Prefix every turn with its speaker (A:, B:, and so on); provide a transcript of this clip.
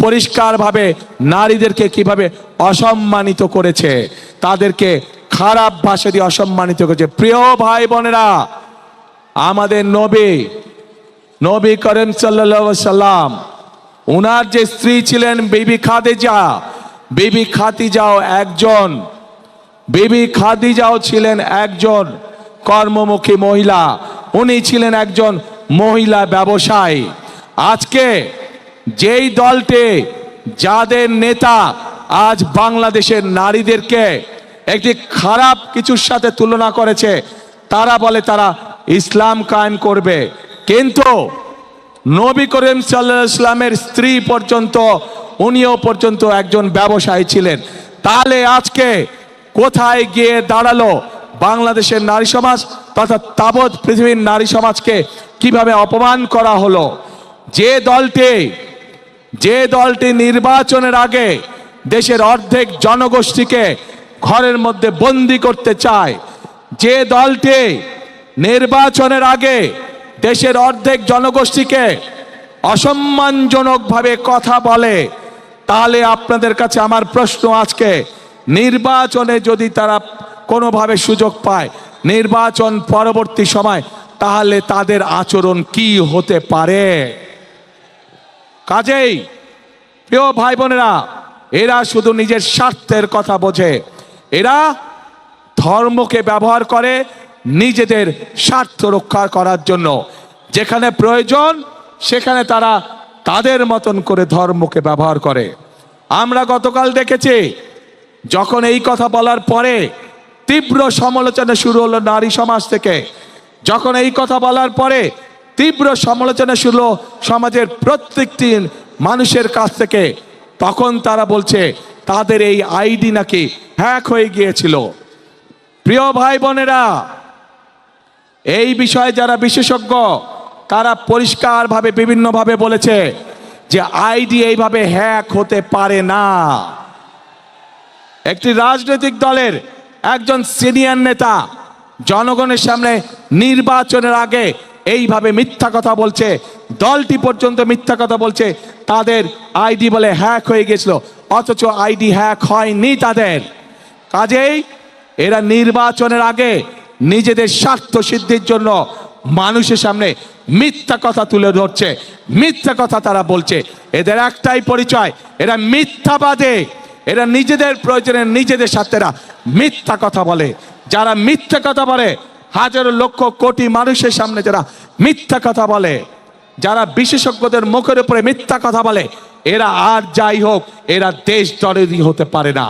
A: পরিষ্কারভাবে নারীদেরকে কিভাবে অসম্মানিত করেছে, তাদেরকে খারাপ ভাষা দিয়ে অসম্মানিত করেছে। প্রিয় ভাই বোনেরা, আমাদের নবী করিম সাল্লাল্লাহু আলাইহি সাল্লাম, ওনার যে স্ত্রী ছিলেন বিবি খাদিজাও ছিলেন একজন কর্মমুখী মহিলা। উনি ছিলেন একজন মহিলা ব্যবসায়ী। আজকে যেই দলটি, যাদের নেতা আজ বাংলাদেশের নারীদেরকে একটি খারাপ কিছুর সাথে তুলনা করেছে, তারা বলে তারা ইসলাম কায়েম করবে, কিন্তু নবী করিম সাল্লাল্লাহু আলাইহি ওয়াসাল্লামের স্ত্রী পর্যন্ত, উনিও পর্যন্ত একজন ব্যবসায়ী ছিলেন। তাহলে আজকে কোথায় গিয়ে দাঁড়ালো বাংলাদেশের নারী সমাজ তথা তাবৎ পৃথিবীর নারী সমাজকে কিভাবে অপমান করা হলো? যে দলটি নির্বাচনের আগে দেশের অর্ধেক জনগোষ্ঠীকে ঘরের মধ্যে বন্দি করতে চায়, যে দলটি নির্বাচনের আগে দেশের অর্ধেক জনগোষ্ঠীকে অসম্মানজনকভাবে কথা বলে, তাহলে আপনাদের কাছে আমার প্রশ্ন, আজকে নির্বাচনে যদি তারা কোনোভাবে সুযোগ পায় নির্বাচন পরবর্তী সময়, তাহলে তাদের আচরণ কি হতে পারে? কাজেই প্রিয় ভাই বোনেরা, এরা শুধু নিজের স্বার্থের কথা বোঝে, এরা ধর্মকে ব্যবহার করে নিজেদের স্বার্থ রক্ষা করার জন্য। যেখানে প্রয়োজন সেখানে তারা তাদের মতন করে ধর্মকে ব্যবহার করে। আমরা গতকাল দেখেছি, যখন এই কথা বলার পরে তীব্র সমালোচনা শুরু হলো নারী সমাজ থেকে, যখন এই কথা বলার পরে তীব্র সমালোচনা শুরু হলো সমাজের প্রত্যেকটি মানুষের কাছ থেকে, তখন তারা বলছে তাদের এই আইডি নাকি হ্যাক হয়ে গিয়েছিল। প্রিয় ভাই বোনেরা, এই বিষয়ে যারা বিশেষজ্ঞ তারা পরিষ্কারভাবে বিভিন্নভাবে বলেছে যে আইডি এইভাবে হ্যাক হতে পারে না। একটি রাজনৈতিক দলের একজন সিনিয়র নেতা জনগণের সামনে নির্বাচনের আগে এইভাবে মিথ্যা কথা বলছে, দলটি পর্যন্ত মিথ্যা কথা বলছে, তাদের আইডি বলে হ্যাক হয়ে গেছিল, অথচ আইডি হ্যাক হয়নি তাদের। কাজেই এরা নির্বাচনের আগে নিজেদের স্বার্থ সিদ্ধির জন্য মানুষের সামনে মিথ্যা কথা তুলে ধরছে, মিথ্যা কথা তারা বলছে। এদের একটাই পরিচয়, এরা মিথ্যাবাদী। এরা নিজেদের প্রয়োজনে নিজেদের স্বার্থেরা মিথ্যা কথা বলে। যারা মিথ্যা কথা বলে, হাজারো লক্ষ কোটি মানুষের সামনে যারা মিথ্যা কথা বলে, যারা বিশেষজ্ঞদের মুখের উপরে মিথ্যা কথা বলে, এরা আর যাই হোক, এরা দেশদ্রোহী হতে পারে না।